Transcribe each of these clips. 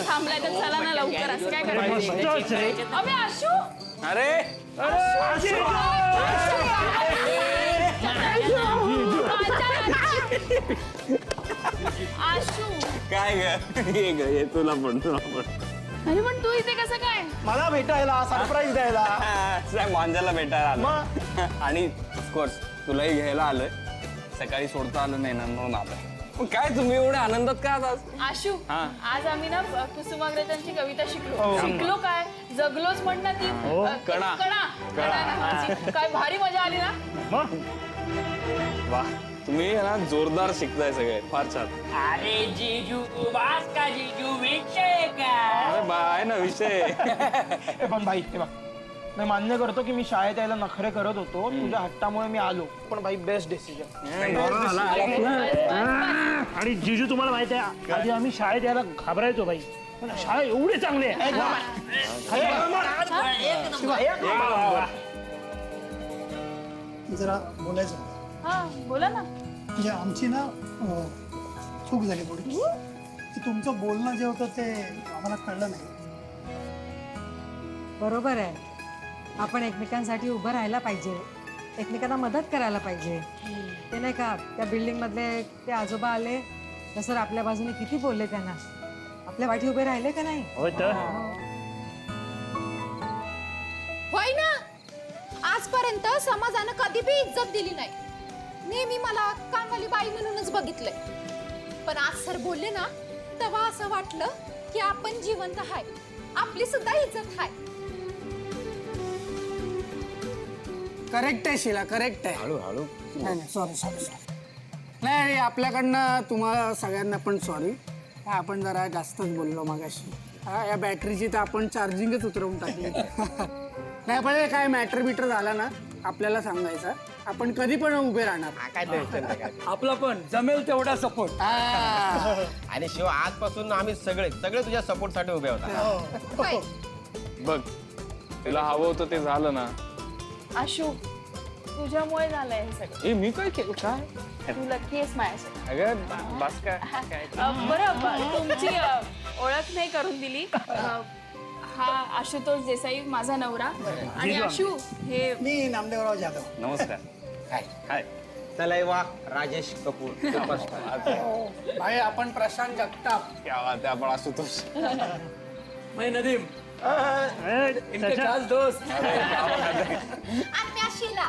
थांबलाय तर चला ना लवकर. असं काय करायचं? अबे आशू, अरे आशू. काय ग तुला पण अरे पण तू इथे कसं काय? मला भेटायला सरप्राईज द्यायला. मांजाला भेटायला आलो आणि ऑफकोर्स तुलाही घ्यायला आलोय. सकाळी सोडता आलं नाही ना म्हणून आलोय. काय तुम्ही एवढ्या आनंदात का आज? आशू, आज आम्ही ना कुसुमाग्रजांची कविता शिकलो काय? जगलोच म्हण ना ती. कणा. कणा नावाची. काय भारी मजा आली ना. वा तुम्ही ना जोरदार शिकताय सगळे. फार छान. अरे जीजू उभास का जीजू विषय का? अरे आहे ना विषय. पण भाई हे बघ, मी मान्य करतो की मी शाळेत यायला नखरे करत होतो. तुझ्या हट्टामुळे मी आलो. पण भाई बेस्ट डिसिजन. आणि जिजू तुम्हाला माहिती आहे आधी आम्ही शाळेत यायला घाबरायचो बाई. पण शाळा एवढी चांगली आहे. जरा बोलायचं. हा बोला ना. म्हणजे आमची ना चूक झाली थोडी की तुमचं बोलणं जे होतं ते आम्हाला कळलं नाही. बरोबर आहे. आपण एकमेकांसाठी उभं राहायला पाहिजे, एकमेकांना मदत करायला पाहिजे. ते नाही का त्या बिल्डिंग मधले ते आजोबा आले तसं आपल्या बाजूने किती बोलले त्यांना. आपल्या वाटी उभे राहिले का नाही? होय तर होय ना. आजपर्यंत समाजानं कधी बी इज्जत दिली नाही. नेहमी मला कामवाली बाई म्हणूनच बघितलंय. पण आज सर बोलले ना तेव्हा असं वाटलं की आपण जिवंत आहे, आपली सुद्धा इज्जत आहे. करेक्ट आहे शिला, करेक्ट आहे. हळूहळू. नाही सॉरी सॉरी सॉरी. नाही आपल्याकडनं तुम्हाला सगळ्यांना पण सॉरी. आपण जरा जास्तच बोललो मगाशी. या बॅटरीची तर आपण चार्जिंगच उतरवून टाकली. नाही पण काय मॅटर बिटर झाला ना आपल्याला सांगायचं. आपण कधी पण उभे राहणार. आपला पण जमेल तेवढा सपोर्ट. आणि शिव आजपासून आम्ही सगळे तुझ्या सपोर्ट साठी उभे होता. होय. बघ तुला हवं होतं ते झालं ना. आशू, तुझ्यामुळे झालंय हे सगळं. ए मी काय केलं काय? तू लकी आहेस माझ्यासाठी. अगं बस काय. बरं तुमची ओळख नाही करून दिली. हा आशुतोष देसाई माझा नवरा. आणि आशू हे मी नामदेवराव जाधव. नमस्कार. हाय. चला वा राजेश कपूर सुपरस्टार. भाई आपण प्रशांत जगताप. क्या बात आहे. आपण आशुतोष. मैं नदीम इनके खास दोस्त. आणि मी शीला.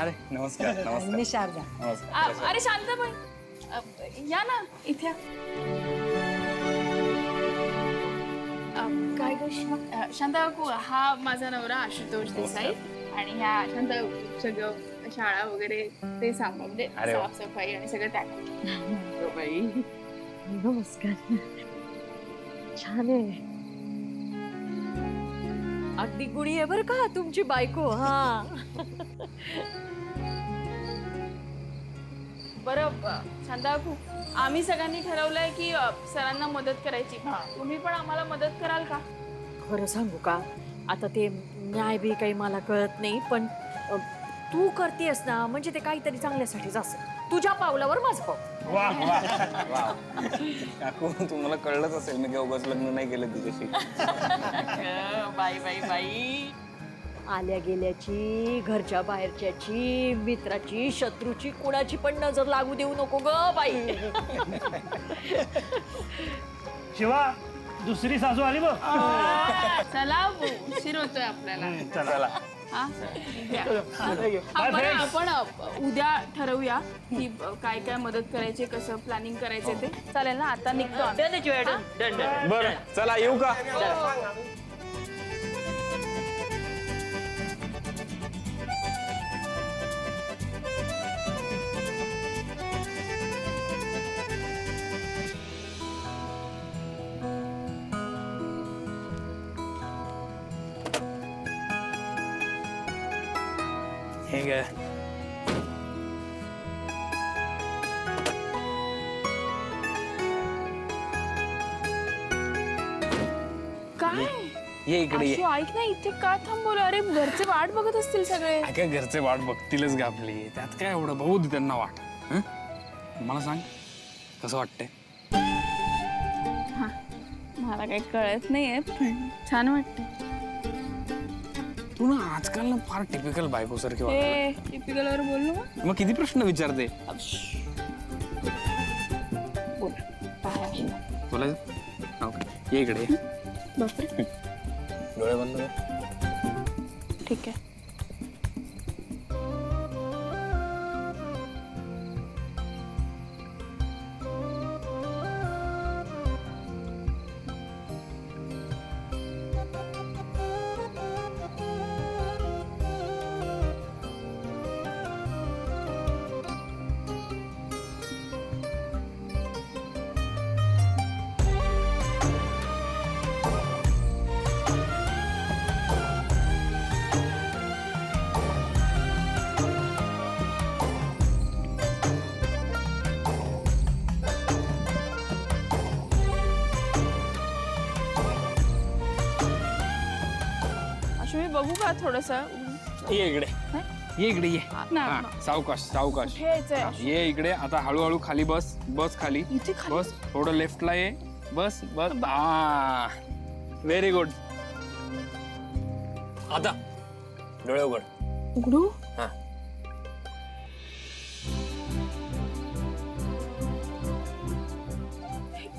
अरे नमस्कार. नमस्कार. मी शारदा. नमस्कार. अरे शांताबाई या ना इथे. काय ग शांता काकू, हा माझा नवरा आशुतोष देसाई. आणि ह्या शांता सगळं शाळा वगैरे ते सांग म्हणजे साफसफाई आणि सगळं त्या. नमस्कार. छान आहे. अगदी गुणी आहे बरं का तुमची बायको. हा बरं शांता काकू, आम्ही सगळ्यांनी ठरवलंय की सरांना मदत करायची. तुम्ही पण आम्हाला मदत कराल का? खरं सांगू का आता ते न्याय बी काही मला कळत नाही. पण तू करतेस ना म्हणजे ते काहीतरी चांगल्यासाठीच असेल. तुझ्या पावलावर माझं पाव. वा काकू तुम्हाला कळलंच असेल मी काय उगाच लग्न नाही केलं तुझ्याशी. बाई बाई बाई. आल्या गेल्याची, घरच्या बाहेरच्याची, मित्राची, शत्रूची, कुणाची पण नजर लागू देऊ नको ग बाई. शिवा दुसरी सासू आली बघ. चला उशीर होतोय आपल्याला. चला. आपण उद्या ठरवूया की काय काय मदत करायची, कसं प्लॅनिंग करायचं ते. चालेल ना? आता निघतो आम्ही. बरं चला येऊ का? हे ग काय ये इकडे ये. आशू, ऐक ना, इथे का थांबवलं? अरे घरचे वाट बघत असतील सगळे. काय घरचे वाट बघतीलच ग आपली. त्यात काय एवढं बघू दे त्यांना वाट. मला सांग कसं वाटतंय? मला काही कळत नाहीये पण छान वाटतंय. तू ना आजकाल ना फार टिपिकल बायको सारखी हे टिपिकल वर बोललो मग. मग किती प्रश्न विचारते बोल काय आहे? तुला ये इकडे ये. बापरे डोळे बंद कर. ठीक आहे. मी बघू का थोडस. ये इकडे ये इकडे ये. ना हा, सावकाश सावकाश. कुठे यायचंय? ये इकडे आता हळूहळू खाली बस. बस खाली. इथे खाली? बस थोडं लेफ्टला ये. बस बस हा व्हेरी गुड. आता डोळे उघड. उघडू? हा.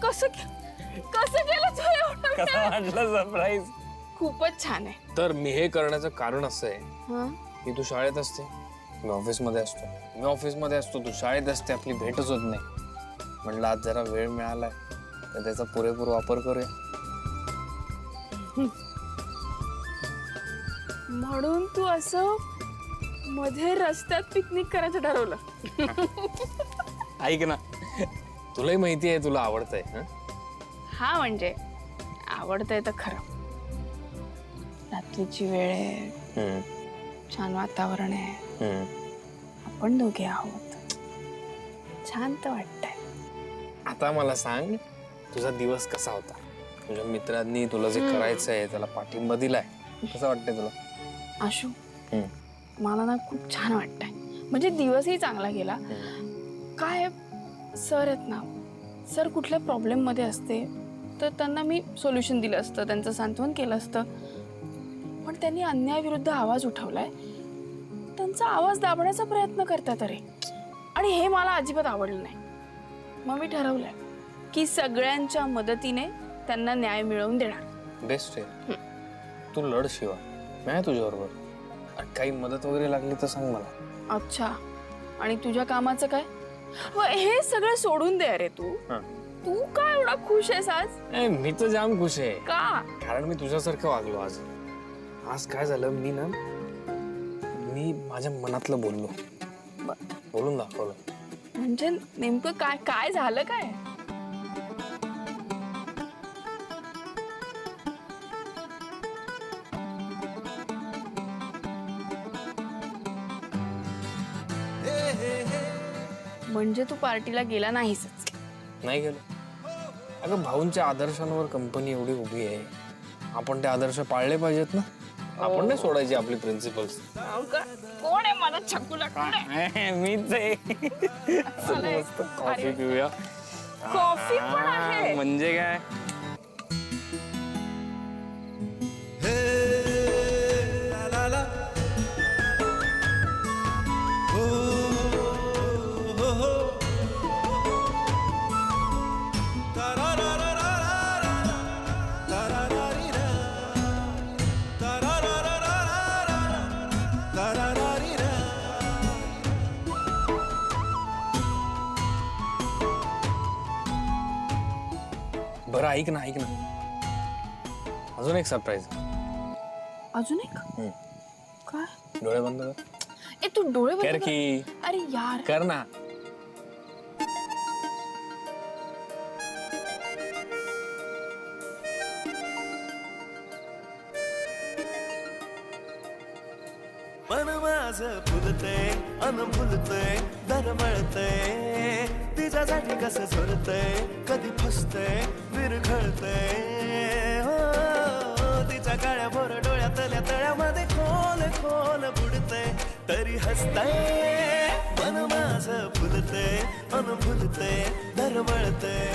कसं केलं तू एवढं? कसं वाटलं सरप्राईज? खूपच छान आहे. तर मी हे करण्याचं कारण असं आहे हा की तू शाळेत असते, मी ऑफिसमध्ये असतो. मी ऑफिसमध्ये असतो, तू शाळेत असते, आपली भेटच होत नाही. म्हटलं आज जरा वेळ मिळालाय तर त्याचा पुरेपूर वापर करूया. म्हणून तू असं मध्ये रस्त्यात पिकनिक करायचं ठरवलं. ऐक ना, तुलाही माहिती आहे तुला आवडतंय. हा म्हणजे आवडतंय तर खरं. रात्रीची वेळ आहे, छान वातावरण आहे, आपण दोघे आहोत, छान तर वाटतंय. आता मला सांग, तुझा दिवस कसा होता? तुझ्या मित्रांनी तुला जे करायचंय त्याला पाठिंबा दिलाय, कसं वाटतंय तुला? आशू, मला ना खूप छान वाटतंय. म्हणजे दिवसही चांगला गेला. काय सर आहेत ना, सर कुठल्या प्रॉब्लेम मध्ये असते तर त्यांना मी सोल्युशन दिलं असतं, त्यांचं सांत्वन केलं असतं. पण त्यांनी अन्यायाविरुद्ध आवाज उठवलाय, त्यांचा आवाज दाबण्याचा प्रयत्न करतात अरे. आणि हे मला अजिबात आवडलं नाही. मग मी ठरवलंय की सगळ्यांच्या मदतीने त्यांना न्याय मिळवून देणार. बेस्ट आहे. तू लढ शिवा, मी आहे तुझ्याबरोबर. काही मदत वगैरे लागली तर सांग मला. अच्छा, आणि तुझ्या कामाचं काय? हे सगळं सोडून दे अरे. तू काय एवढा खुश आहेस आज? मी तर जाम खुश आहे. का? कारण मी तुझ्यासारखं वागलो आज. आज काय झालं, मी माझ्या मनातलं बोललो, बोलून दाखवलं. म्हणजे नेमकं काय काय झालं काय? म्हणजे तू पार्टीला गेला नाहीस? नाही गेलो. अगं, भाऊंच्या आदर्शांवर कंपनी एवढी उभी आहे, आपण ते आदर्श पाळले पाहिजेत ना. आपण नाही सोडायची आपली प्रिन्सिपल्स. कोण आहे मला छकुला? मीच आहे. कॉफी पिऊया. कॉफी पण आहे म्हणजे काय? बरं ऐक ना, अजून एक सरप्राईज. अजून एक? काय? डोळे बंद कर. ए तू डोळे बंद कर कर. की. अरे यार कर ना. मन माझं फुलतय अनभुलतय दरमळतय, तिच्यासाठी कसं झुरतय, कधी फसतय विरघळतय. हो तिच्या काळ्या भोर डोळ्यातल्या तळ्यामध्ये खोल खोल बुडतय, तरी हसतय. मन माझं फुलतय अनभुलतय दरमळतय.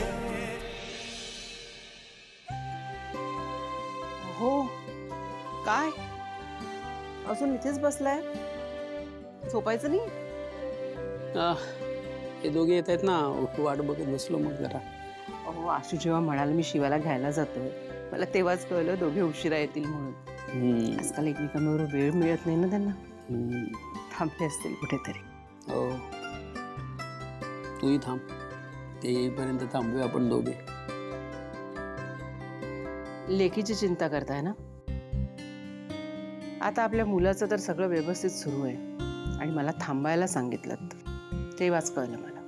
काय अजून इथेच बसलाय झोपायचं नाही? हे दोघे येत आहेत ना, वाट बघत बसलो मग जरा. अहो आशू जेव्हा म्हणाला मी शिवाला घ्यायला जातोय मला तेव्हाच कळलं दोघे उशिरा येतील म्हणून. आजकाल एकमेकांबरोबर वेळ मिळत नाही ना त्यांना. थांबले असतील कुठेतरी. हो, तूही थांब, ते येईपर्यंत थांबूया आपण दोघे. लेकीची चिंता करताय ना? आता आपल्या मुलाचं तर सगळं व्यवस्थित सुरू आहे आणि मला थांबायला सांगितलं तेव्हाच कळलं मला.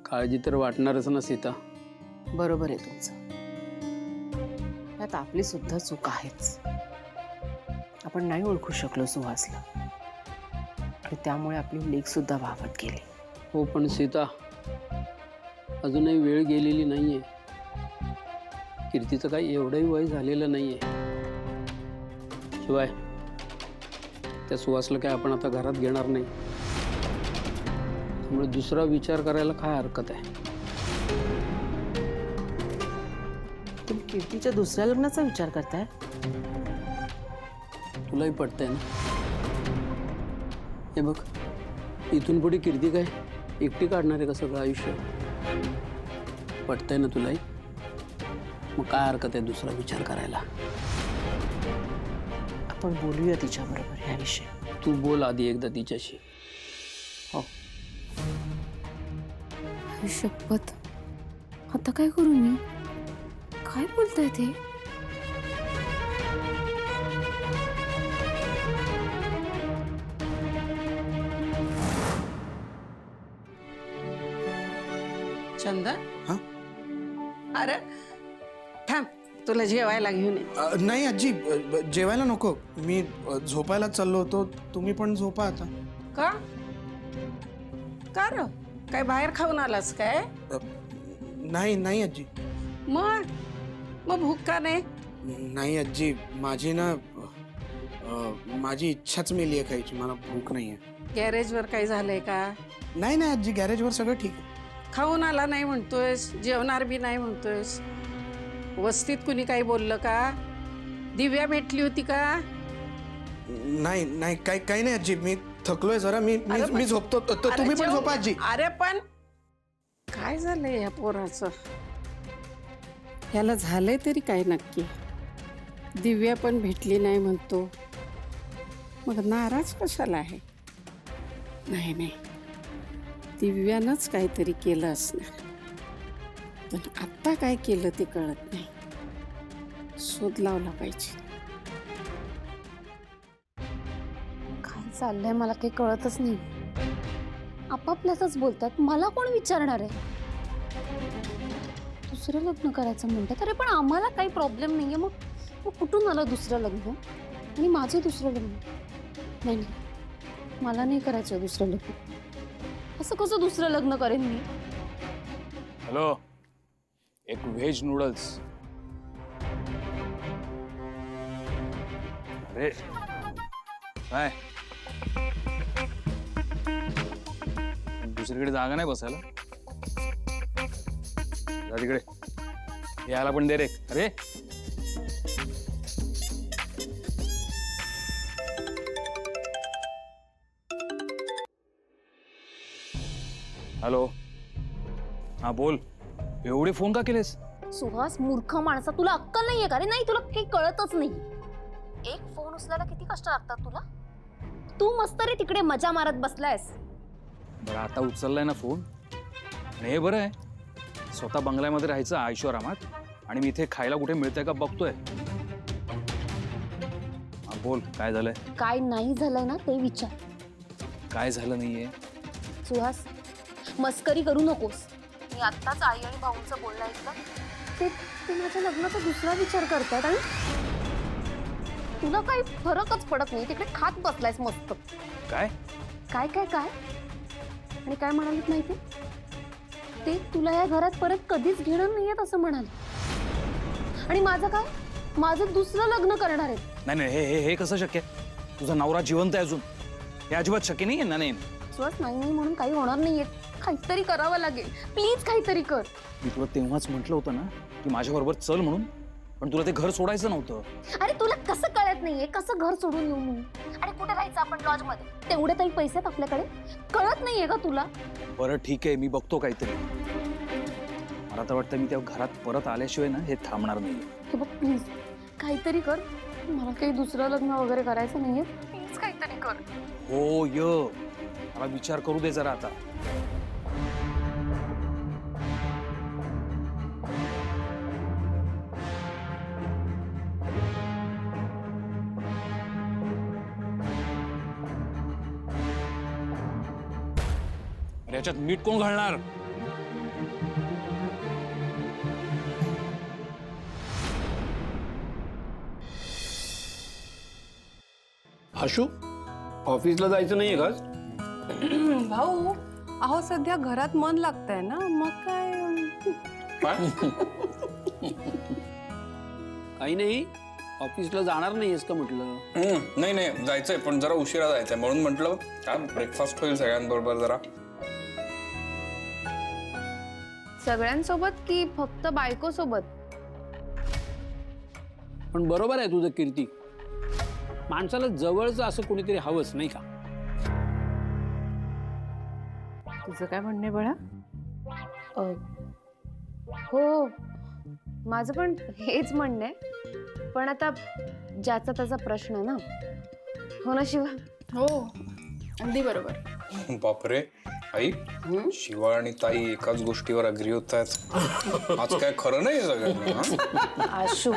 काळजी तर वाटणारच ना सीता. बरोबर आहे तुमचं. यात आपली सुद्धा चूक आहेच. आपण नाही ओळखू शकलो सुहासला आणि त्यामुळे आपली लेक सुद्धा वाहवत गेली. हो, पण सीता अजूनही वेळ गेलेली नाहीये. कीर्तीचं काही एवढंही वय झालेलं नाहीये. शिवाय त्या सुहासला काय आपण आता घरात घेणार नाही. त्यामुळे दुसरा विचार करायला काय हरकत आहे? तुम्ही कीर्तीच्या दुसऱ्या लग्नाचा विचार करताय? तुलाही पटतंय ना? हे बघ, इथून पुढे कीर्ती काय एकटी काढणार आहे का सगळं आयुष्य? पटतंय ना तुलाही? मग काय हरकत आहे दुसरा विचार करायला? आपण बोलूया तिच्याबरोबर याविषयी. तू बोल आधी एकदा तिच्याशी. हो. शपथ, आता काय करू मी? काय बोलताय ते? चंदा, अरे थांब, तुला जेवायला घेऊन ये. नाही आजी, जेवायला नको. मी झोपायला चाललो होतो. तुम्ही पण झोपा आता. का का र काय बाहेर खाऊन आलास काय? नाही नाही आजी. मग भूक का नाही? नाही आजी, माझी ना माझी इच्छाच मेली आहे खायची. मला भूक नाही आहे. गॅरेजवर काही झालंय का? नाही नाही आजी, गॅरेजवर सगळं ठीक आहे. खाऊन आला नाही म्हणतोयस, जेवणार बी नाही म्हणतोयस. वस्तीत कुणी काही बोललं का? दिव्या भेटली होती का? नाही नाही, काही नाही आजी. मी थकलोय जरा. मी झोपतो. तुम्ही पण झोपा आजी. अरे पण काय झालंय या पोराचं? याला झालंय तरी काय नक्की? दिव्या पण भेटली नाही म्हणतो. मग नाराज कशाला आहे? नाही नाही, दिव्यानंच काहीतरी केलं असणार. पण आत्ता काय केलं ते कळत नाही. शोध लावला पाहिजे. काय चाललंय मला काही कळतच नाही. आपापल्यातच बोलतात, मला कोण विचारणार आहे? दुसरं लग्न करायचं म्हणतात. अरे पण आम्हाला काही प्रॉब्लेम नाहीये. मग कुठून आलं दुसरं लग्न? आणि माझं दुसरं लग्न? नाही नाही, मला नाही करायचं दुसरं लग्न. असं कसं दुसरं लग्न करेन मी? हॅलो, एक व्हेज नूडल्स. अरे काय दुसरीकडे जागा नाही बसायला? जा तिकडे. यायला पण दे रे. अरे हॅलो, हा बोल. एवढे फोन का केलेस? सुहास, मूर्ख माणसा, तुला अक्कल नाहीये का रे? नाही, तुला काही कळतच नाही. एक फोन उचलायला किती कष्ट लागतात तुला? तू मस्त रे तिकडे मजा मारत बसलायस. बरं, आता उचललाय ना फोन. आणि हे बरं आहे, स्वतः बंगल्यामध्ये राहायचं ऐशोआरामात, आणि मी इथे खायला कुठे मिळतंय का बघतोय. हा बोल, काय झालंय? काय नाही झालंय ना ते विचार. काय झालं नाहीये? सुहास, मस्करी करू नकोस. मी आत्ताच आई आणि भाऊंचं बोलणं ऐकलं. ते माझ्या लग्नाचा दुसरा विचार करतात आणि तुला काही फरकच पडत नाही. तिकडे खात बसलायस मस्त. काय काय काय काय आणि काय म्हणालीत माहिती? ते तुला या घरात परत कधीच घेणार नाहीयेत असं म्हणाले. आणि माझं काय? माझं दुसरं लग्न करणार आहेत. नाही नाही, हे हे कसं शक्य? तुझा नवरा जिवंत आहे अजून. हे अजिबात शक्य नाहीये ना. नाही, सुहास, नाही नाही म्हणून काही होणार नाहीये. काहीतरी करावं लागेल. प्लीज काहीतरी कर. मी तुला तेव्हाच म्हटलं होतं ना की माझ्याबरोबर चल म्हणून. पण तुला ते घर सोडायचं नव्हतं. अरे तुला कसं कळत नाहीये कसं घर सोडून येऊ म्हणून? आणि कुठे राहायचं आपण लॉज मध्ये? तेवढे तरी पैसे आहेत आपल्याकडे, कळत नाहीये का तुला? बरं ठीक आहे, मी बघतो काहीतरी. मला तर वाटतं मी त्या घरात परत आल्याशिवाय ना हे थांबणार नाही. हे बघ प्लीज काहीतरी कर, मला काही दुसरं लग्न वगैरे करायचं नाहीये, प्लीज काहीतरी कर. हो य मला विचार करू दे जरा आता. अरे याच्यात मीठ कोण घालणार? आशू ऑफिसला जायचं नाहीये का? भाऊ अहो सध्या घरात मन लागतंय ना, मग काय काही नाही, ऑफिसला जाणार नाहीयेस का म्हटलं? नाही नाही जायचंय, पण जरा उशिरा जायचंय म्हणून म्हटलं काय ब्रेकफास्ट होईल सगळ्यांबरोबर जरा. सगळ्यांसोबत की फक्त बायको सोबत? पण बरोबर आहे तुझं कीर्ती, माणसाला जवळचं असं कोणीतरी हवंच नाही का? तुझं काय म्हणणे बळा? हो माझं पण हेच म्हणणं आहे, पण आता ज्याचा त्याचा प्रश्न ना. हो ना शिवा? हो अगदी बरोबर. बापरे आई, शिवा आणि ताई एकाच गोष्टीवर अग्री होत आहेत. आज काय खरं नाही सगळं. आशू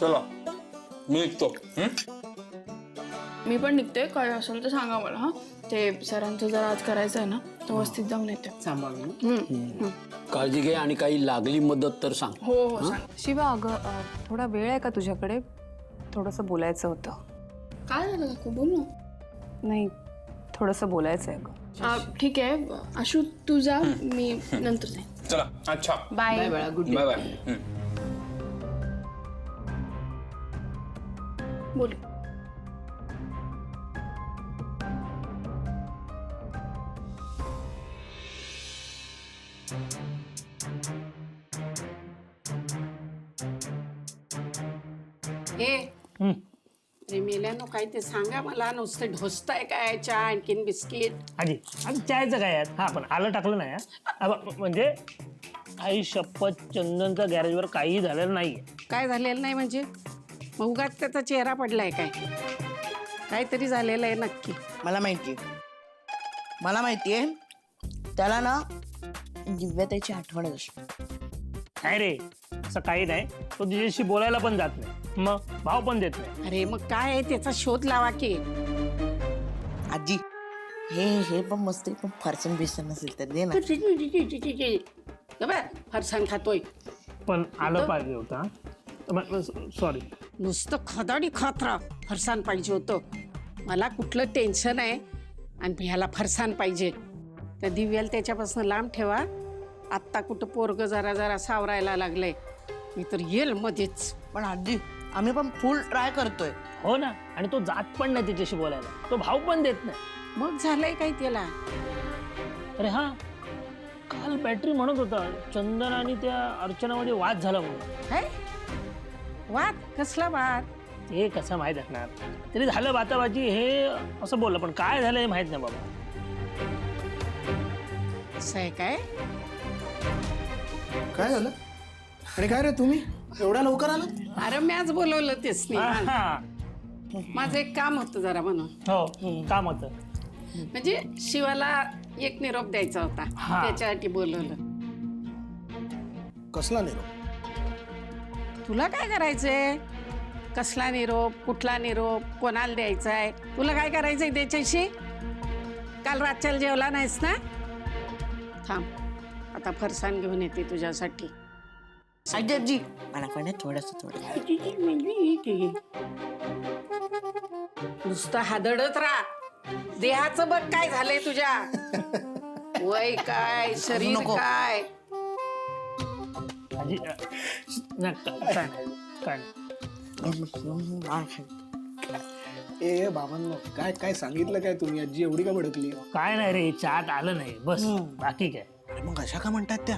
चला मी निघतो. मी पण निघते, काय असेल तर सांगा मला. हा ते सरांचं जरा आज करायचं आहे ना, तर व्यवस्थित जाऊन येते. काळजी घे आणि काही लागली मदत तर सांग. हो हो सांग. शिवा अगं थोडा वेळ आहे का तुझ्याकडे? थोडंसं बोलायचं होतं. काय झालं काकू, बोल ना. नाही थोडंसं बोलायचं आहे अगं. ठीक आहे आशू तू जा, मी नंतर जाईन. चला अच्छा बाय बाय बाय. बोल. हे मेल्यानो काय ते सांगा मला, नुसतं ढोसताय काय चहा आणखीन बिस्किट? आजी आधी चायचं काय यात? हा पण आलं टाकलं नाही हा. म्हणजे आई शपथ चंदनच्या गॅरेजवर काही झालेलं नाहीये. काय झालेलं नाही म्हणजे? मग उगाच त्याचा चेहरा पडलाय काय? काहीतरी झालेलं आहे नक्की. मला माहितीये त्याला ना दिव्या त्याची आठवणच असते. काय रे असं काही नाही, तो तिच्याशी बोलायला पण जात नाही, मग भाव पण देत नाही. अरे मग काय आहे त्याचा शोध लावा की. आजी हे पण मस्त आहे, पण फरसन बेसन नसेल तर दे ना. फरसाण खातोय पण आलं पाहिजे होता. सॉरी. नुसतं खदाडी खात राहा. फरसाण पाहिजे होतं. मला कुठलं टेन्शन आहे आणि ह्याला फरसाण पाहिजे. त्या दिव्याला त्याच्यापासून लांब ठेवा. आत्ता कुठं पोरग जरा जरा सावरायला लागलंय, मी तर येईल मध्येच. पण आजी आम्ही पण फुल ट्राय करतोय. हो ना, आणि तो जात पण नाही तिच्याशी बोलायला, तो भाव पण देत नाही. मग झालंय काय त्याला? अरे हा काल बॅटरी म्हणत होता चंदन आणि त्या अर्चनामध्ये वाद झाला म्हणून. काय वाद? कसला वाद? ते कसं माहीत असणार, तरी झालं बाताबाजी हे असं बोललं, पण काय झालं हे माहित नाही बाबा. असं आहे काय? काय झालं? आणि काय रे तुम्ही एवढ्या लवकर आला? अरे मॅच बोलवलं तेच माझं एक काम होतं जरा म्हणून. हो काम होतं. म्हणजे शिवाला एक निरोप द्यायचा होता, त्याच्यासाठी बोलवलं. कसला निरोप? तुला काय करायचंय? कसला निरोप, कुठला निरोप, कोणाला द्यायचा आहे? तुला काय करायचंय त्याच्याशी? काल रातच्याला जेवला नाहीस ना? थांब आता फरसाण घेऊन येते तुझ्यासाठी. आजी मला पण थोडस नुसतं हादडत राहा. देहाचं बघ काय झालंय तुझ्या. वय काय, शरीर काय. ए बाबांनो काय काय सांगितलं काय तुम्ही? आजी एवढी का भडकली? काय नाही रे, चहात आलं नाही बस, बाकी काय. मग अशा का म्हणतात त्या?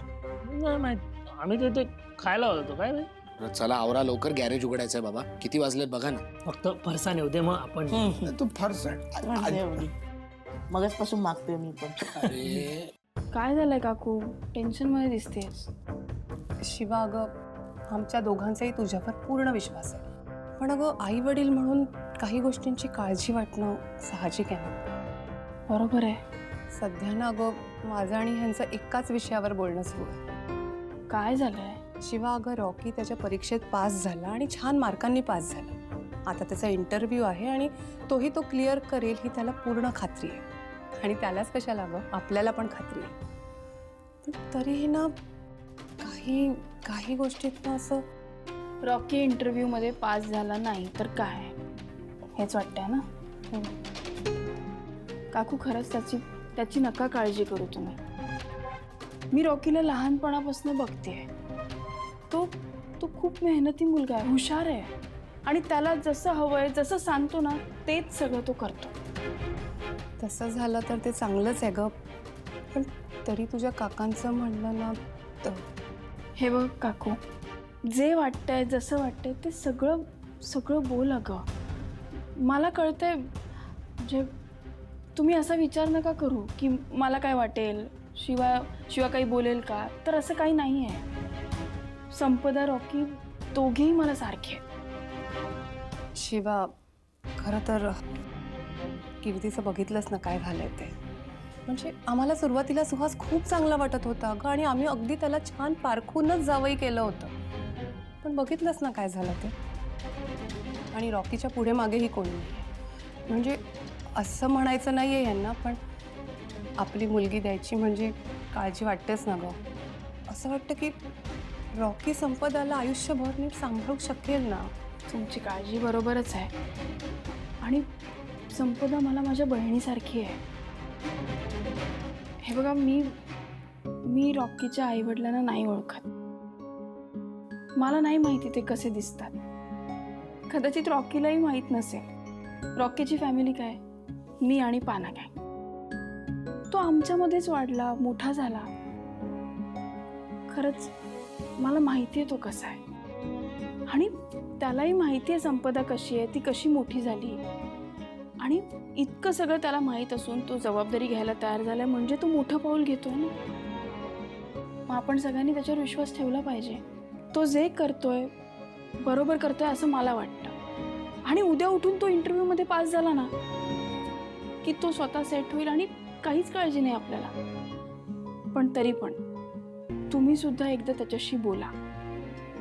नाही माहित, आम्ही तिथे खायला होतो काय माहित? बरं, चला आवरा लवकर, गॅरेज उघडायचंय बाबा. किती वाजले बघा ना. फक्त फरसाण येऊ दे मग आपण. तू फरसाण. मगचपासून मागतोय मी पण. अरे काय झालंय काकू, टेन्शन मध्ये दिसतेस? शिवा, अगं आमच्या दोघांचाही तुझ्यावर पूर्ण विश्वास आहे, पण अगं आई वडील म्हणून काही गोष्टींची काळजी वाटणं साहजिक आहे ना. बरोबर आहे. सध्या ना अगं माझं आणि ह्यांचं एकाच विषयावर बोलणं सुरू आहे. काय झालंय? शिवा, अगं रॉकी त्याच्या परीक्षेत पास झाला आणि छान मार्कांनी पास झाला. आता त्याचा इंटरव्ह्यू आहे आणि तोही तो क्लिअर करेल ही त्याला पूर्ण खात्री आहे. आणि त्यालाच कशाला गं, आपल्याला पण खात्री आहे. पण तरीही ना काही गोष्टीत ना असं. रॉकी इंटरव्ह्यू मध्ये पास झाला नाही तर काय, हेच वाटतंय ना? काकू खरंच त्याची नका काळजी करू तुम्ही. मी रॉकीला लहानपणापासून बघतेय. तो खूप मेहनती मुलगा आहे, हुशार आहे आणि त्याला जसं हवंय, जसं सांगतो ना तेच सगळं तो करतो. तसं झालं तर ते चांगलंच आहे ग, पण तरी तुझ्या काकांचं म्हणणं ना हे बघ काकू, जे वाटतंय जसं वाटतंय ते सगळं बोल अगं. मला कळतंय, म्हणजे तुम्ही असा विचार नका करू की मला काय वाटेल, शिवा काही बोलेल का, तर असं काही नाही आहे. संपदा, रॉकी दोघेही मला सारखे. शिवा, खरं तर कीर्तीचं बघितलंच ना काय झालंय ते. म्हणजे आम्हाला सुरुवातीला सुहास खूप चांगला वाटत होता ग, आणि आम्ही अगदी त्याला छान पारखूनच जावई केलं होतं. पण बघितलंच ना काय झालं ते. आणि रॉकीच्या पुढे मागेही कोणी नाही. म्हणजे असं म्हणायचं नाही आहे यांना, पण आपली मुलगी द्यायची म्हणजे काळजी वाटतेच ना गं. असं वाटतं की रॉकी संपदाला आयुष्यभर नीट सांभाळू शकेल ना. तुमची काळजी बरोबरच आहे, आणि संपदा मला माझ्या बहिणीसारखी आहे. हे बघा, मी रॉकीच्या आईवडिलांना नाही ओळखत. मला नाही माहिती ते कसे दिसतात. कदाचित रॉकीलाही माहीत नसेल रॉकीची फॅमिली काय, मी आणि पाना काय. तो आमच्यामध्येच वाढला, मोठा झाला. खरंच मला माहिती आहे तो कसा आहे, आणि त्यालाही माहिती आहे संपदा कशी आहे, ती कशी मोठी झाली. आणि इतकं सगळं त्याला माहीत असून तो जबाबदारी घ्यायला तयार झालाय म्हणजे तो मोठं पाऊल घेतोय ना. मग आपण सगळ्यांनी त्याच्यावर विश्वास ठेवला पाहिजे. तो जे करतोय बरोबर करतोय असं मला वाटतं. आणि उद्या उठून तो इंटरव्ह्यूमध्ये पास झाला ना की तो स्वतः सेट होईल आणि काहीच काळजी नाही आपल्याला. पण तरी पण तुम्ही सुद्धा एकदा त्याच्याशी बोला.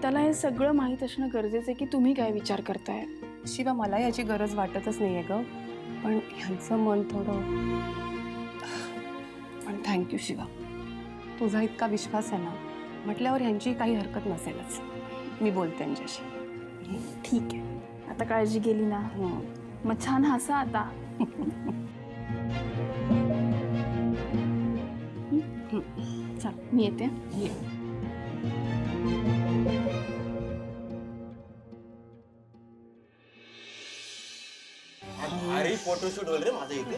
त्याला हे सगळं माहीत असणं गरजेचं आहे की तुम्ही काय विचार करताय. शिवा, मला याची गरज वाटतच नाही आहे ग, पण ह्यांचं मन थोडं. पण थँक्यू शिवा, तुझा इतका विश्वास आहे ना म्हटल्यावर ह्यांची काही हरकत नसेलच. मी बोलते त्यांच्याशी. ठीक आहे, आता काळजी गेली ना, मग छान हसा आता. चल मी येते. अरे फोटोशूट होईल रे माझं इथे.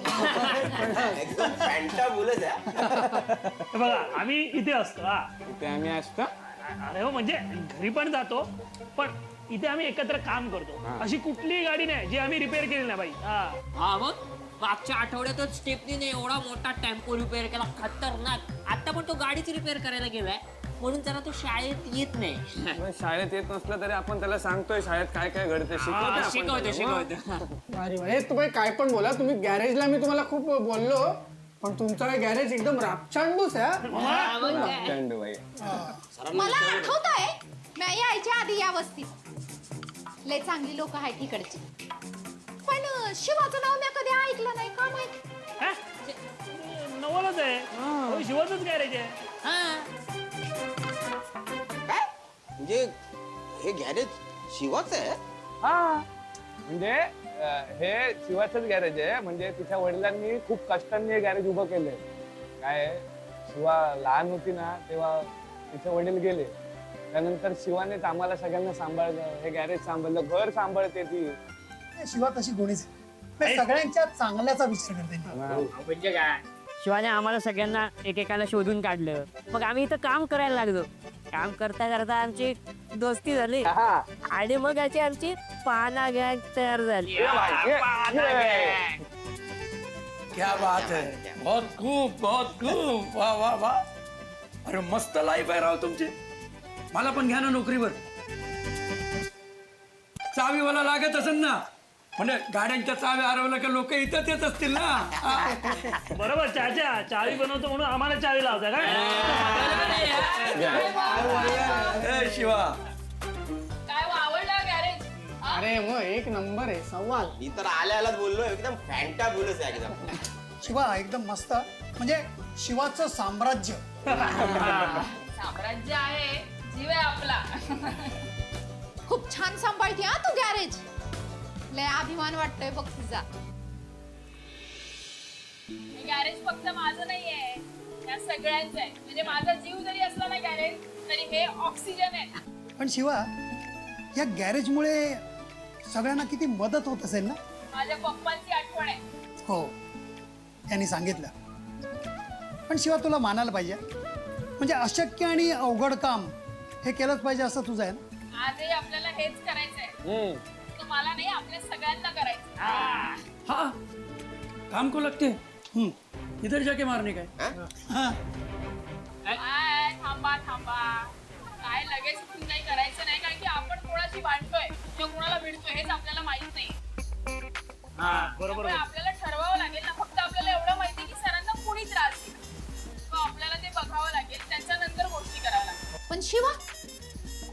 एकदम फॅन्टा बोलत आहे. बघा, आम्ही इथे असतो. इथे आम्ही असतो. अरे हो, म्हणजे घरी पण जातो, पण इथे आम्ही एकत्र काम करतो. अशी कुठलीही गाडी नाही जी आम्ही रिपेअर केली नाही बाई. हा, मग मागच्या आठवड्यातच स्टेपनीने एवढा मोठा टेम्पो रिपेअर केला, खतरनाक. आता पण तो गाडीच रिपेअर करायला गेलाय, म्हणून त्याला तो शाळेत येत नाही. शाळेत येत नसलं तरी आपण त्याला सांगतोय शाळेत काय काय घडते, शिकवतो. अरे तुम्ही काय पण बोला, तुम्ही गॅरेजला मी तुम्हाला खूप बोललो, पण तुमचा गॅरेज एकदम रापचांडूस आहे. मला आठवत आहे मी यायच्या आधी या वस्तीत लय चांगली लोक आहेत तिकडची. पण शिवाचं नाव मी कधी ऐकलं नाही, का माहित? नवलच आहे, शिवाचंच गॅरेज आहे. म्हणजे हे गॅरेज शिवाच आहे? हा, म्हणजे हे शिवाचंच गॅरेज आहे. म्हणजे तिच्या वडिलांनी खूप कष्टांनी हे गॅरेज उभं केलंय. काय शिवा लहान होती ना तेव्हा तिचे वडील गेले, त्यानंतर शिवानेच आम्हाला सगळ्यांना सांभाळलं, हे गॅरेज सांभाळलं, घर सांभाळते ती. शिवा तशी गुणीच सगळ्यांच्या चांगल्याचा विचार करते. म्हणजे काय, शिवाने आम्हाला सगळ्यांना एकेकाला शोधून काढलं. मग आम्ही इथं काम करायला लागलो. काम करता करता आमची दोस्ती झाली आणि मग आमची पाना गँग तयार झाली. क्या बात है, बहुत खूप वाह वाह वाह. अरे मस्त लाईफ आहे राव तुमची. मला पण घ्या ना नोकरीवर. चावीवाला लागत असेल ना, म्हणजे गाड्यांच्या चाव्या हरवल्या का लोक इथंच येत असतील ना. बरोबर चाचा, चावी बनवतो म्हणून आम्हाला चावी लावता काय? ए शिवा, काय आवडलं गॅरेज? अरे मग एक नंबर आहे सवाल. मी तर आल्यालाच बोललो एकदम फॅन्टा बोलच आहे एकदम. शिवा एकदम मस्त. म्हणजे शिवाचं साम्राज्य. साम्राज्य आहे, जीव आहे आपला. खूप छान सांभाळते हा तू गॅरेज. लय अभिमान वाटतोय बघ तुझा. हे गॅरेज फक्त माझं नाहीये, या सगळ्यांचं आहे. म्हणजे माझा जीव जरी असला ना गॅरेज, तरी हे ऑक्सिजन आहे. पण शिवा, या गॅरेजमुळे सगळ्यांना किती मदत होत असेल ना. माझ्या पप्पांची आठवण आहे. हो, त्यांनी सांगितलं. पण शिवा तुला मानायला पाहिजे, म्हणजे अशक्य आणि अवघड काम हे केलंच पाहिजे असं तुझं आहे ना. आजही आपल्याला हेच करायचंय. तुम्हाला नाही, आपल्या सगळ्यांना करायचं. हाँ काम को लगते इधर जाके मारने का है. थांबा थांबा, काय लगेच इथून काही करायचं नाही, कारण की आपण कोणाशी भांडतोय किंवा कोणाला भिडतोय हेच आपल्याला माहित नाही. बरोबर. आपल्याला ठरवावं लागेल ना. फक्त आपल्याला एवढं माहिती की सरांना कुणी त्रास दिला, मग आपल्याला ते बघावं लागेल. त्याच्यानंतर गोष्टी कराव्या लागतील. पण शिवा,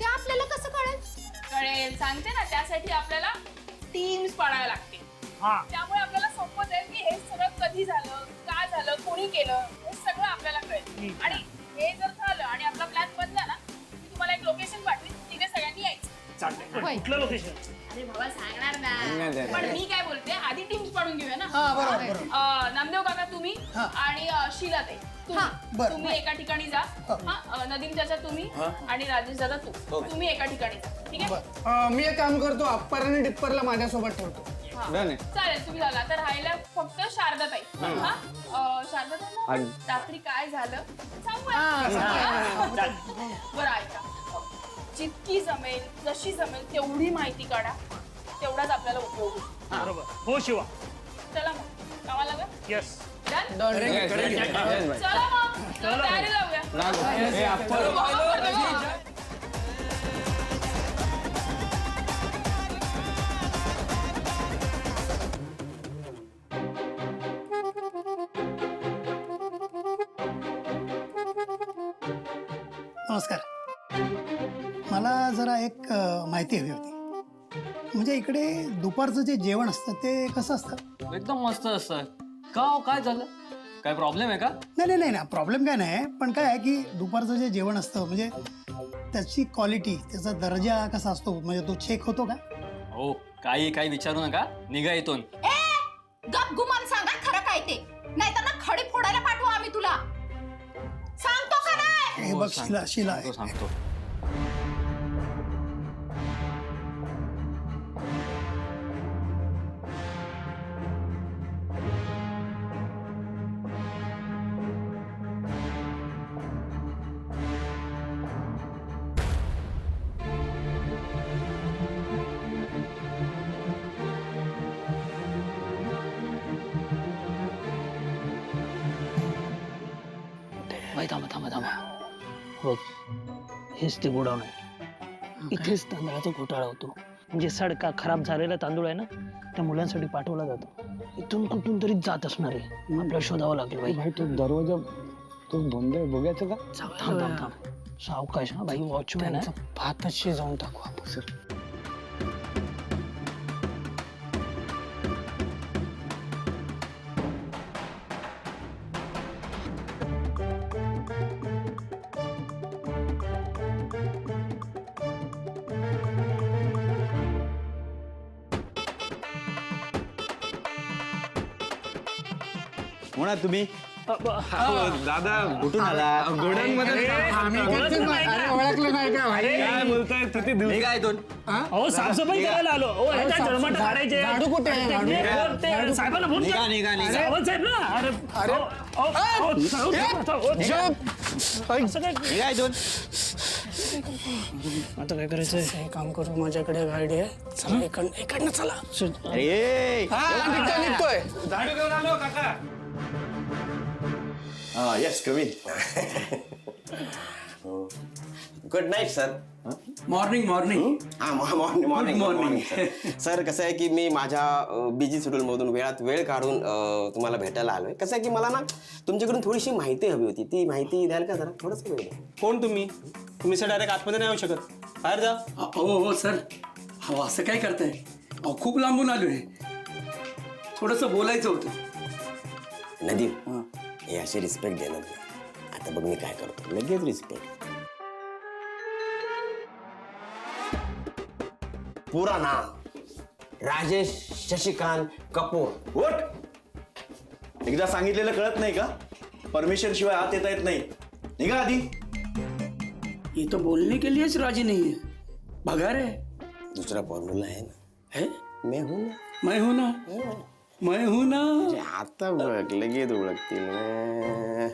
ते आपल्याला कसं कळेल? कळेल, सांगते ना. त्यासाठी आपल्याला टीम्स पाडाव्या लागतील. त्यामुळे आपल्याला सोपं जाईल की हे सगळं कधी झालं, का झालं, कोणी केलं, हे सगळं आपल्याला कळेल. आणि हे जर झालं आणि आपला प्लॅन बनला ना, मी तुम्हाला एक लोकेशन पाठवेन, तिथे सगळ्यांनी यायचं. कुठलं लोकेशन? अरे बाबा सांगणार ना, पण मी काय बोलते, आधी टीम्स पाडून घेऊया ना. बरोबर. नामदेव काका तुम्ही आणि शीला ताई तुम्ही एका ठिकाणी जा. नदीम चाचा तुम्ही आणि राजेश दादा तुम्ही एका ठिकाणी जा. ठीक आहे. मी एक काम करतो, अप्पर आणि डिप्परला माझ्यासोबत ठेवतो. चालेल, तुम्ही झाला तर राहिला फक्त शारदाताई. शारदाताई, रात्री काय झालं सांगूया. बरं ऐका, जितकी जमेल, जशी जमेल तेवढी माहिती काढा. तेवढाच आपल्याला उपयोग होईल. बरोबर. हो शिवा. चला मग कामाला लागा. येस. चला मग तयारी लावूया. नमस्कार. मला जरा एक माहिती हवी होती. म्हणजे इकडे दुपारचं जे जेवण असतं ते कसं असतं? एकदम मस्त असतं. का हो, काय झालं? काय प्रॉब्लेम आहे का? नाही, प्रॉब्लेम काय नाही. पण काय आहे की दुपारचं जे जेवण असतं म्हणजे त्याची क्वालिटी, त्याचा दर्जा कसा असतो, म्हणजे तो चेक होतो का? हो, काही विचारू नका, निघा इथून. गप गुमान सांगा खरं काय ते, नाहीतर ना खडे फोडायला पाठवू आम्ही तुला. सांगतो का नाही? हे बघ शिला आहे. सांगतो. थांबा. बघ, हेच ते गोडाऊन आहे. इथेच तांदळाचा घोटाळा होतो. म्हणजे सडका खराब झालेला तांदूळ आहे ना, त्या मुलांसाठी पाठवला जातो. इथून कुठून तरी जात असणार आहे. आपल्याला शोधावं लागेल बाई. भाई तो दरवाजा तो बंद आहे, बघायचं का? थांब. सावकाश हा बाई, वॉचमॅन आहे. भातच शिजवून टाकू आपण. सर कोणा तुम्ही? दादा कुठून आला? अरे ओळखलं नाही का भाई? काय बोलताय मी काय दोन अहो साफसफाई करायला आलो अहो ह्याच्या जळमाट काढायचे झाडू कुठे आहे? झाडू? ते साहेबांना फोन निघा, कर. निघा, निघा. सावंत साहेब ना अरे अरे. असं काय काय दोन आता काय करायचंय हे काम करू, माझ्याकडे गाडी आहे. चला इकडनं चला. अरे निघतोय. झाडू घेऊन आलो काका. येस कमी good night sir. Morning morning हा morning morning Good morning. Morning sir कसं आहे की मी माझ्या बिझी शेड्यूलमधून वेळात वेळ काढून तुम्हाला भेटायला आलोय. कसं आहे की मला ना तुमच्याकडून थोडीशी माहिती हवी होती. ती माहिती द्याल का जरा थोडंसं वेळ द्या. कोण तुम्ही सर डायरेक्ट आतमध्ये नाही येऊ शकत. बाहेर जा. हो सर. हो असं काय करताय? अहो खूप लांबून आलोय. थोडंसं बोलायचं होतं. नदीम हे अशी रिस्पेक्ट देणार नाही. आता बघ मी काय करतो लगेच रिस्पेक्ट. पूरा नाम राजेश शशिकांत कपूर. उठ. एकदा सांगितलेलं कळत नाही का? परमिशन शिवाय आत येता येत नाही. निघा आधी. ये तो बोलने के लिए राजी नहीं है. भगार है. दुसरा फॉर्म्युला आहे ना. है? मैं हूं ना. मैं हूं ना. मैं हूं ना. आता बघ लगेच ओळखतील ना.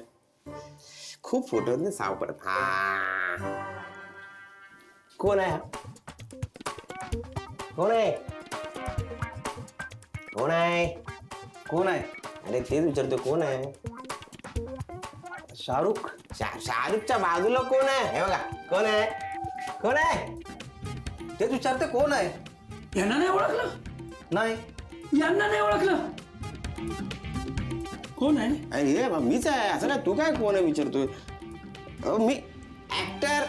खूप फोटो आहेत ना सावपरत. हा कोण आहे? कोण आहे? कोण आहे? कोण आहे? अरे तेच विचारतो कोण आहे? शाहरुख. शाहरुखच्या बाजूला कोण आहे? हे बघा कोण आहे? कोण आहे? तेच विचारते कोण आहे? यांना नाही ओळखलं? नाही. यांना नाही ओळखलं? कोण आहे? अरे हे बघ, मीच आहे. असं काय तू काय कोण आहे विचारतोय? मी ऍक्टर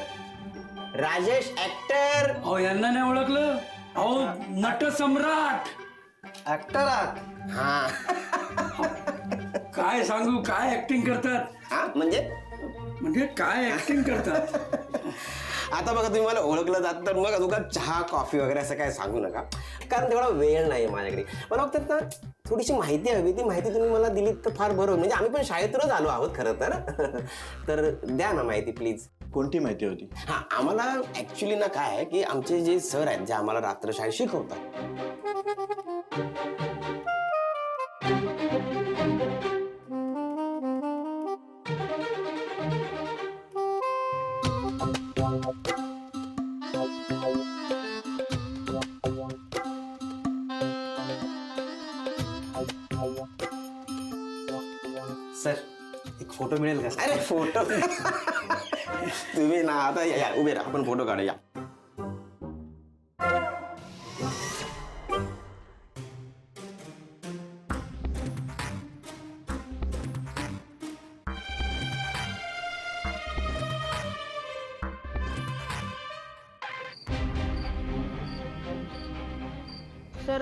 राजेश ऍक्टर. अहो यांना नाही ओळखलं? अहो नट सम्राट. ऍक्टर आहात. हा काय सांगू काय ऍक्टिंग करतात. हा म्हणजे काय ऍक्टिंग करतात. आता बघा तुम्ही मला ओळखलं जात तर मग तुका चहा कॉफी वगैरे असं काय सांगू नका कारण तेवढा वेळ नाही माझ्याकडे. मला फक्त ना थोडीशी माहिती हवी. ती माहिती तुम्ही मला दिलीत तर फार बरं होईल. म्हणजे आम्ही पण शाळेतूनच आलो आहोत खरं तर द्या ना माहिती प्लीज. कोणती माहिती होती? हा आम्हाला ऍक्च्युली ना काय आहे की आमचे जे सर आहेत जे आम्हाला रात्र शाळेत शिकवतात. सर एक फोटो मिळेल का? अरे फोटो तुम्ही ना आता या उभे राहा आपण फोटो काढूया. सर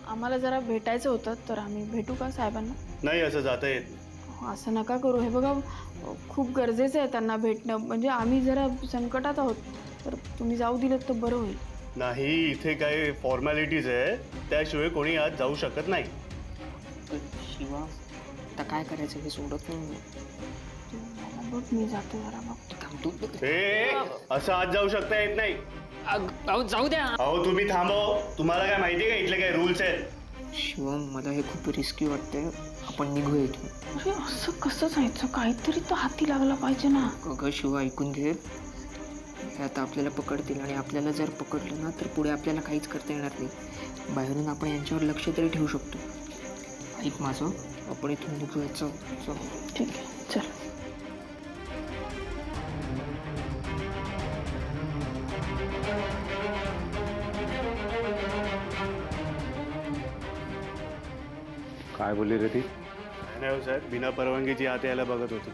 आम्हाला जरा भेटायचं होतं तर आम्ही भेटू का साहेबांना? नाही असं जाता येत. असं नका करू. हे बघा खूप गरजेचं आहे त्यांना भेटणं. म्हणजे आम्ही जरा संकटात आहोत तर तुम्ही जाऊ दिलं तर बरं होईल. नाही इथे काही फॉर्मॅलिटीज आहे त्याशिवाय कोणी आज जाऊ शकत नाही. शिवा आता काय करायचं हे सोडत नाही. बघ मी जातो जरा बघतो. असं आज जाऊ शकता येत नाही. जाऊ द्या. अहो तुम्ही थांबव. तुम्हाला काय माहिती का इथले काय रूल्स आहेत? शिवम मला हे खूप रिस्की वाटतंय. आपण निघूया इथून. अरे असं कसं जायचं? काहीतरी तर हाती लागला पाहिजे ना. अगं शिवा ऐकून घे. हे आता आपल्याला पकडतील आणि आपल्याला जर पकडलं ना तर पुढे आपल्याला काहीच करता येणार नाही. बाहेरून आपण यांच्यावर लक्ष तरी ठेवू शकतो. ऐक माझं आपण इथून निघूया. चल. ठीक आहे चल. काय बोलली रे ती? नाही हो साहेब बिना परवानगीची आत यायला बघत होती.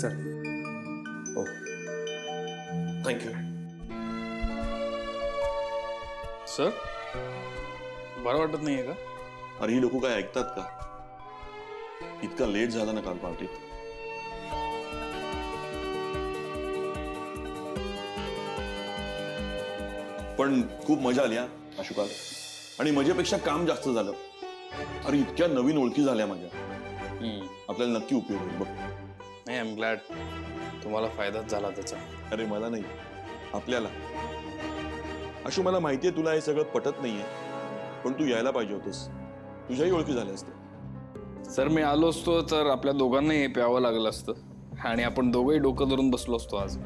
सर हो थँक्यू. सर बरं वाटत नाहीये का? अरे ही लोक काय ऐकतात का? इतका लेट झाला ना काल पार्टीत. पण खूप मजा आली हा. अशोकात आणि मजेपेक्षा काम जास्त झालं. अरे इतक्या नवीन ओळखी झाल्या माझ्या. आपल्याला नक्की उपयोग होईल बघ. नाही, आय एम ग्लॅड. तुम्हाला फायदाच झाला त्याचा. अरे मला नाही, आपल्याला. अशू मला माहितीये तुला हे सगळं पटत नाहीये, पण तू यायला पाहिजे होतस. तुझ्याही ओळखी झाल्या असत्या. सर मी आलो असतो तर आपल्या दोघांनाही हे प्यावं लागलं असतं आणि आपण दोघंही डोकं धरून बसलो असतो आज.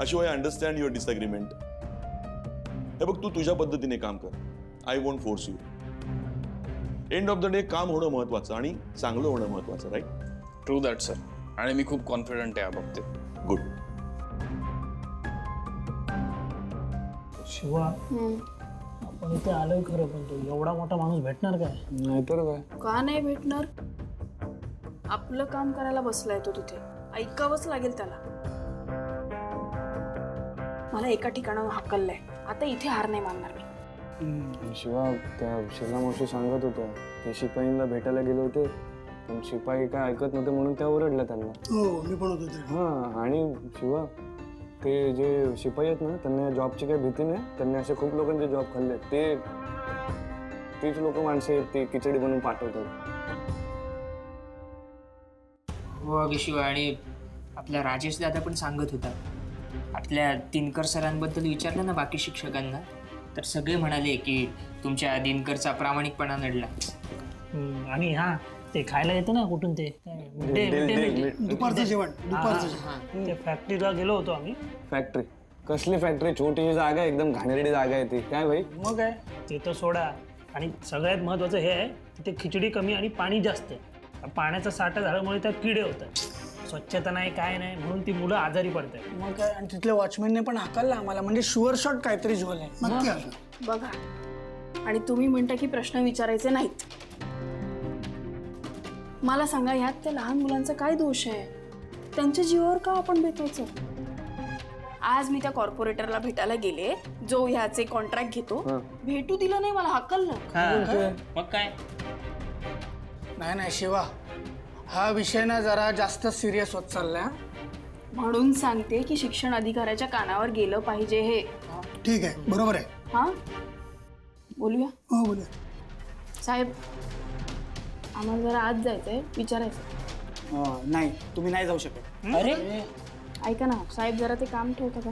Ashu, I understand your disagreement. हे बघ, तू तुझ्या पद्धतीने काम कर. I won't force you. End of the day काम होणं महत्वाचं आणि चांगलं होणं महत्वाचं, राईट? True that sir. आणि मी खूप कॉन्फिडंट आहे या बाबतीत. गुड. शिवा, आपण इथे आलोय खरं, पण तो एवढा मोठा माणूस भेटणार काय? नाहीतर काय. का नाही भेटणार? आपलं काम करायला बसलाय तो तिथे, ऐकावंच लागेल त्याला. मला एका ठिकाणावर हाकललंय, आता इथे हार नाही मानणार मी. शिवा, त्या शिला मावशी सांगत होत्या ते शिपाईंना भेटायला गेले होते, पण शिपाई काय ऐकत नव्हते म्हणून त्या ओरडल्या त्यांना. हो, मी पण होतो तिथे. हा, आणि शिवा ते जे शिपाई आहेत ना, त्यांना जॉबची काही भीती नाही. त्यांनी असे खूप लोकांचे जॉब खाल्ले. तीच लोक माणसं आहेत ती खिचडी बनवून पाठवतात. हो अगं शिवा, आणि आपला राजेश दादा पण सांगत होता. आपल्या दिनकर सरांबद्दल विचारलं ना बाकी शिक्षकांना, तर सगळे म्हणाले की तुमच्या दिनकरचा प्रामाणिकपणा नडला. आणि हा, ते खायला येतं ना कुठून ते दुपारचं जेवण. त्या फॅक्टरीला गेलो होतो आम्ही. फॅक्टरी? कसली फॅक्टरी? छोटीशी जागा, एकदम घाणेरडी जागा आहे ती. काय भाई? मग काय, ते तर सोडा. आणि सगळ्यात महत्वाचं हे आहे की ते खिचडी कमी आणि पाणी जास्त. पाण्याचा साठा झाल्यामुळे त्यात किडे होतात. स्वच्छता नाही, काय नाही, म्हणून ती मुलं आजारी पडतात. मग काय, आणि तिथल्या वॉचमॅनने पण हाकललं आम्हाला, म्हणजे शुअर शॉट काहीतरी झोल आहे. बघा, आणि तुम्ही म्हणता की प्रश्न विचारायचे नाहीत. मला सांगा, ह्यात त्या लहान मुलांचा काय दोष आहे? त्यांच्या जीवावर का आपण बेतायचं? आज मी त्या कॉर्पोरेटरला भेटायला गेले, जो ह्याचे कॉन्ट्रॅक्ट घेतो. भेटू दिलं नाही, मला हाकललं. मग काय? नाही शिवा, हा विषय ना जरा जास्त सिरियस होत चाललाय. म्हणून सांगते की शिक्षण अधिकाऱ्याच्या कानावर गेलं पाहिजे हे. ठीक आहे, बरोबर आहे. हा, बोलूया. हो, बोलूया. साहेब, आम्हाला जरा आज जायचंय, विचारायचं. नाही, तुम्ही नाही जाऊ शकत. अरे ऐका ना साहेब, जरा ते काम ठेवता का?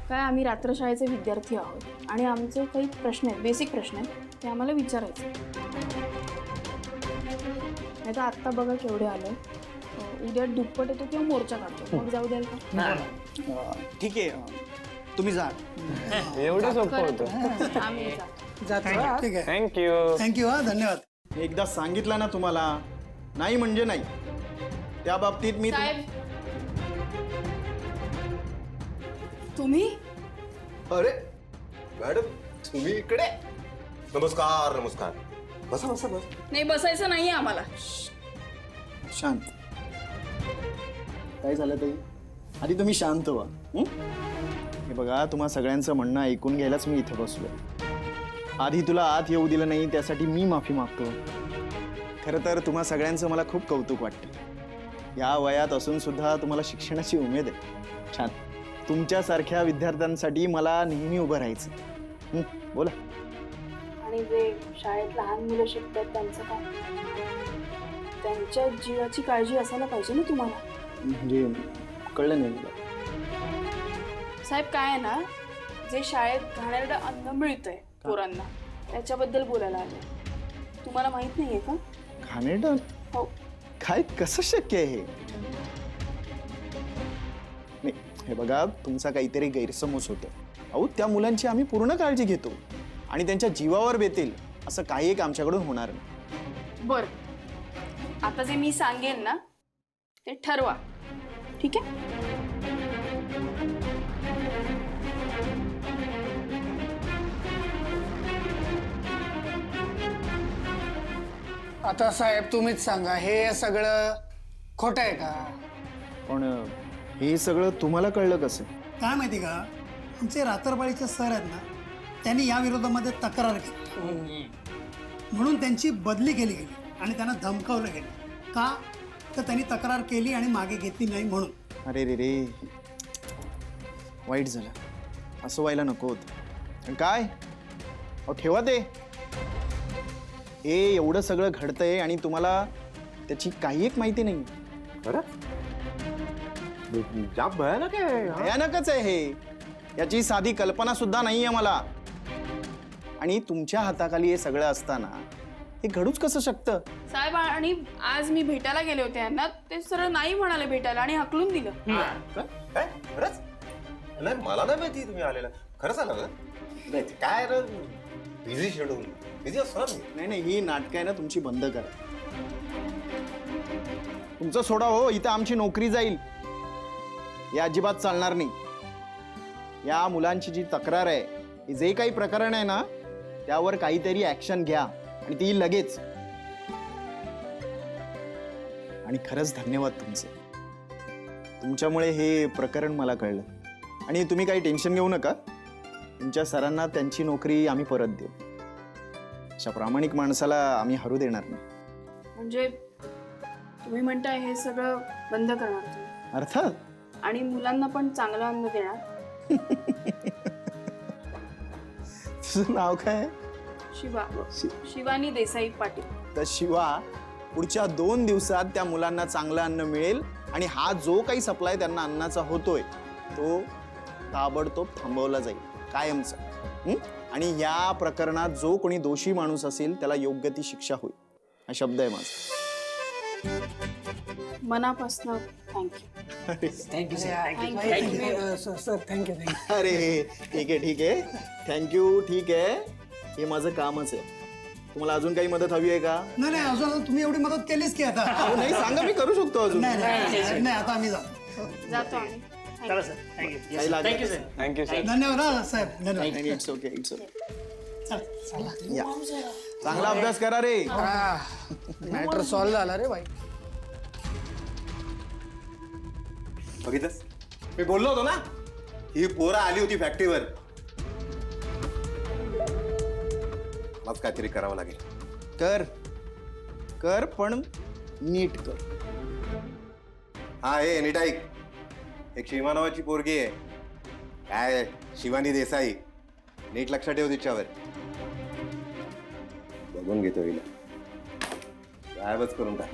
काय, आम्ही रात्रशाळेचे विद्यार्थी आहोत आणि आमचे काही प्रश्न आहेत, बेसिक प्रश्न आहेत, ते आम्हाला विचारायचे. नाही तर आत्ता बघा केवढे आले. उद्या दुप्पट येतो किंवा मोर्चा काढतो, मग जाऊ द्याल का? ठीक आहे, तुम्ही जा. एवढं सोपं होतं. आम्ही ठीक आहे. थँक्यू. थँक्यू. हा, धन्यवाद. एकदा सांगितलं ना तुम्हाला, नाही म्हणजे नाही. त्या बाबतीत मी साहेब, तुम्ही? अरे मॅडम, तुम्ही इकडे? नमस्कार. नमस्कार. बसा बसा बस. नाही, बसायचं नाहीये आम्हाला. शांत. काय झालं ताई? आधी तुम्ही शांत व्हा. हे बघा, तुम्हा सगळ्यांचं म्हणणं ऐकून घ्यायलाच मी इथे बसलोय. आधी तुला आत येऊ दिलं नाही त्यासाठी मी माफी मागतो. खरं तर तुम्हा सगळ्यांचं मला खूप कौतुक वाटतं. या वयात असून सुद्धा तुम्हाला शिक्षणाची उमेद आहे. छान. तुमच्यासारख्या विद्यार्थ्यांसाठी मला नेहमी उभं राहायचं. बोला. आणि जे शाळेत लहान मुलं शिकतात त्यांचं काय? त्यांच्या जीवाची काळजी असायला पाहिजे ना तुम्हाला. म्हणजे कळलं नाही मला. साहेब, काय आहे ना, जे शाळेत घाणेरडं अन्न मिळतंय पोरांना, त्याच्याबद्दल बोलायला आले. तुम्हाला माहित नाहीये का? घाणेरडं? हो. काय, कसं शक्य आहे हे? नाही, हे बघा, तुमचा काहीतरी गैरसमज होतो. अहो, त्या मुलांची आम्ही पूर्ण काळजी घेतो आणि त्यांच्या जीवावर बेतेल असं काही एक आमच्याकडून होणार नाही. बर, आता जे मी सांगेन ना ते ठरवा, ठीक आहे? आता साहेब तुम्हीच सांगा, हे सगळं खोटं आहे का? पण हे सगळं तुम्हाला कळलं कसं? काय माहिती का, आमचे रात्रपाळीचे सर आहेत ना, त्यांनी या विरोधामध्ये तक्रार केली. म्हणून त्यांची बदली केली गेली आणि त्यांना धमकावलं गेलं. का? तर त्यांनी तक्रार केली आणि मागे घेतली नाही म्हणून. अरे रे रे, वाईट झालं. असं व्हायला नको होतं. आणि काय अहो ठेवा ते. हे एवढं सगळं घडतंय आणि तुम्हाला त्याची काही एक माहिती नाही. भयानकच आहे हे. याची साधी कल्पना सुद्धा नाहीये मला. आणि तुमच्या हाताखाली हे सगळं असताना हे घडूच कसं शकतं? साहेब, आणि आज मी भेटायला गेले होते यांना, ते सरळ नाही म्हणाले भेटायला आणि हकलून दिलं. काय खरंच? नाही मला नाही माहिती तुम्ही आलेला. खरंच आला का? नाही काय बिझी शेड्यूल, बिझी असणार. नाही नाही, ही नाटकं आहे ना तुमची बंद करा. तुमचं सोडा हो, इथं आमची नोकरी जाईल. हे अजिबात चालणार नाही. या मुलांची जी तक्रार आहे, हे जे काही प्रकरण आहे ना, त्यावर काहीतरी ऍक्शन घ्या आणि ती लगेच. आणि खरंच धन्यवाद तुमचे. तुमच्यामुळे हे प्रकरण मला कळलं. आणि तुम्ही काही टेन्शन घेऊ नका. तुमच्या सरांना त्यांची नोकरी आम्ही परत देऊ. अशा प्रामाणिक माणसाला आम्ही हरू देणार नाही. म्हणजे तुम्ही म्हणताय हे सगळं बंद करणार तुम्ही, अर्थात. आणि मुलांना पण चांगलं अन्न देणार. तुझं नाव काय? शिवा. शिवानी देसाई पाटील. तर शिवा, पुढच्या 2 दिवसात त्या मुलांना चांगलं अन्न मिळेल. आणि हा जो काही सप्लाय त्यांना अन्नाचा होतोय तो ताबडतोब थांबवला जाईल कायमचा. आणि या प्रकरणात जो कोणी दोषी माणूस असेल त्याला योग्य ती शिक्षा होईल, हा शब्द आहे माझा. मनापासून थँक्यू. Thank you sir. थँक्यू. अरे ठीक आहे ठीक आहे, थँक्यू. ठीक आहे, हे माझं कामच आहे. तुम्हाला अजून काही मदत हवी आहे का? नाही नाही, अजून तुम्ही एवढी मदत केलीच की आता. नाही सांगा, मी करू शकतो अजून. नाही नाही, आता आम्ही जातो आम्ही. चला सर. काही लागत थँक्यू सर. Thank you sir. धन्यवाद हा साहेब. धन्यवाद. It's okay, it's okay. या, चांगला अभ्यास करा रे. मॅटर सॉल्व्ह झाला रे बाई. बघितलंस, मी बोललो होतो ना, ही पोरं आली होती फॅक्टरीवर. मलाच काहीतरी करावं लागेल. कर कर, पण नीट कर. हा हे नीट ऐक. एक शिवा नावाची पोरगी आहे, काय शिवानी देसाई. नीट लक्षात ठेव तिच्यावर. बघून घेतो हिला, गायबच करून टाक.